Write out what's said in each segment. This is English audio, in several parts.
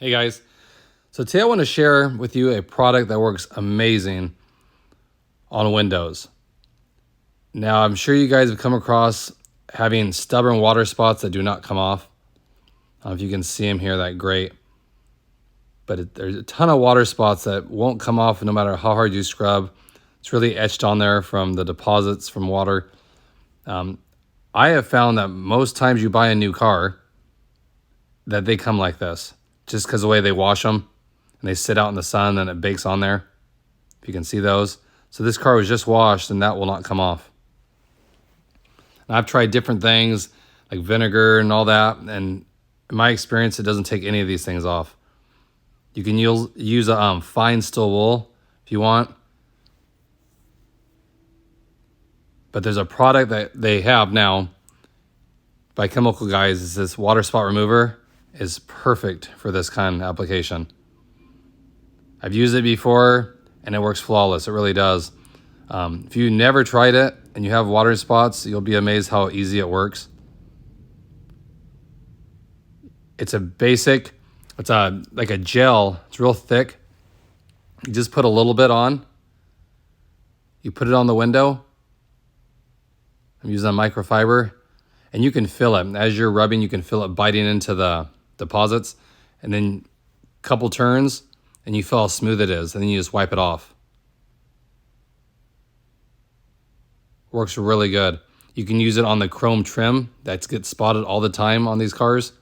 Hey guys, so today I want to share with you a product that works amazing on windows. Now I'm sure you guys have come across having stubborn water spots that do not come off. I don't know if you can see them here, that great. But there's a ton of water spots that won't come off no matter how hard you scrub. It's really etched on there from the deposits from water. I have found that most times you buy a new car that they come like this. Just because the way they wash them and they sit out in the sun and it bakes on there. If you can see those. So this car was just washed and that will not come off. And I've tried different things like vinegar and all that. And in my experience, it doesn't take any of these things off. You can use a fine steel wool if you want. But there's a product that they have now by Chemical Guys. It's this water spot remover. Is perfect for this kind of application. I've used it before and it works flawless. It really does. If you never tried it and you have water spots, you'll be amazed how easy it works. It's like a gel. It's real thick. You just put a little bit on. You put it on the window. I'm using a microfiber and you can feel it. As you're rubbing, you can feel it biting into the deposits, and then a couple turns and you feel how smooth it is, and then you just wipe it off. Works really good. You can use it on the chrome trim that gets spotted all the time on these cars.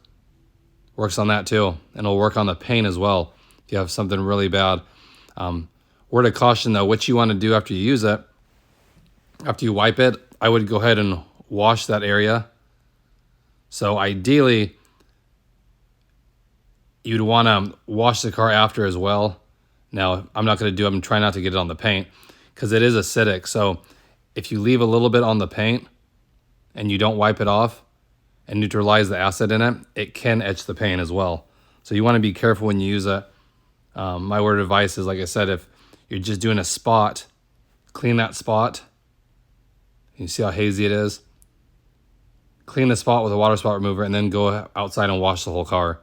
Works on that too, and it'll work on the paint as well if you have something really bad. Word of caution though, what you want to do after you use it, after you wipe it, I would go ahead and wash that area. So ideally you'd want to wash the car after as well. Now, I'm not going to do it. I'm trying not to get it on the paint because it is acidic. So if you leave a little bit on the paint and you don't wipe it off and neutralize the acid in it, it can etch the paint as well. So you want to be careful when you use it. My word of advice is, like I said, if you're just doing a spot, clean that spot. You see how hazy it is? Clean the spot with a water spot remover and then go outside and wash the whole car.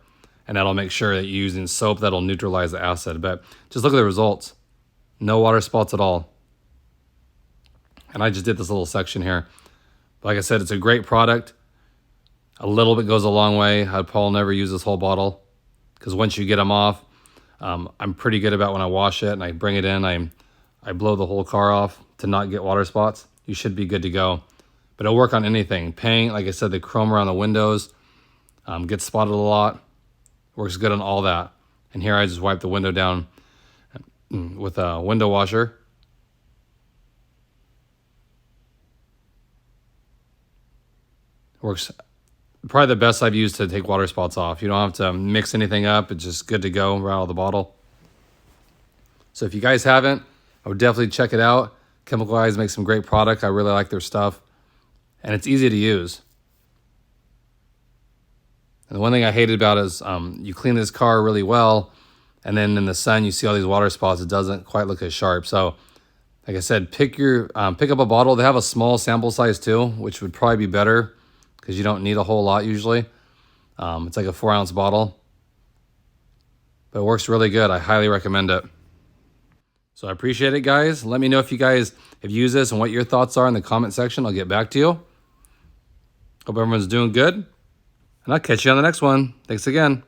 And that'll make sure that you're using soap that'll neutralize the acid. But just look at the results. No water spots at all. And I just did this little section here. But like I said, it's a great product. A little bit goes a long way. I'd probably never use this whole bottle, because once you get them off, I'm pretty good about when I wash it and I bring it in, I blow the whole car off to not get water spots. You should be good to go. But it'll work on anything. Paint, like I said, the chrome around the windows gets spotted a lot. Works good on all that. And here I just wipe the window down with a window washer. Works probably the best I've used to take water spots off. You don't have to mix anything up. It's just good to go right out of the bottle. So if you guys haven't, I would definitely check it out. Chemical Guys make some great product. I really like their stuff. And it's easy to use. And the one thing I hated about it is you clean this car really well, and then in the sun you see all these water spots. It doesn't quite look as sharp. So like I said, pick up a bottle. They have a small sample size too, which would probably be better because you don't need a whole lot usually. It's like a 4-ounce bottle. But it works really good. I highly recommend it. So I appreciate it, guys. Let me know if you guys have used this and what your thoughts are in the comment section. I'll get back to you. Hope everyone's doing good. And I'll catch you on the next one. Thanks again.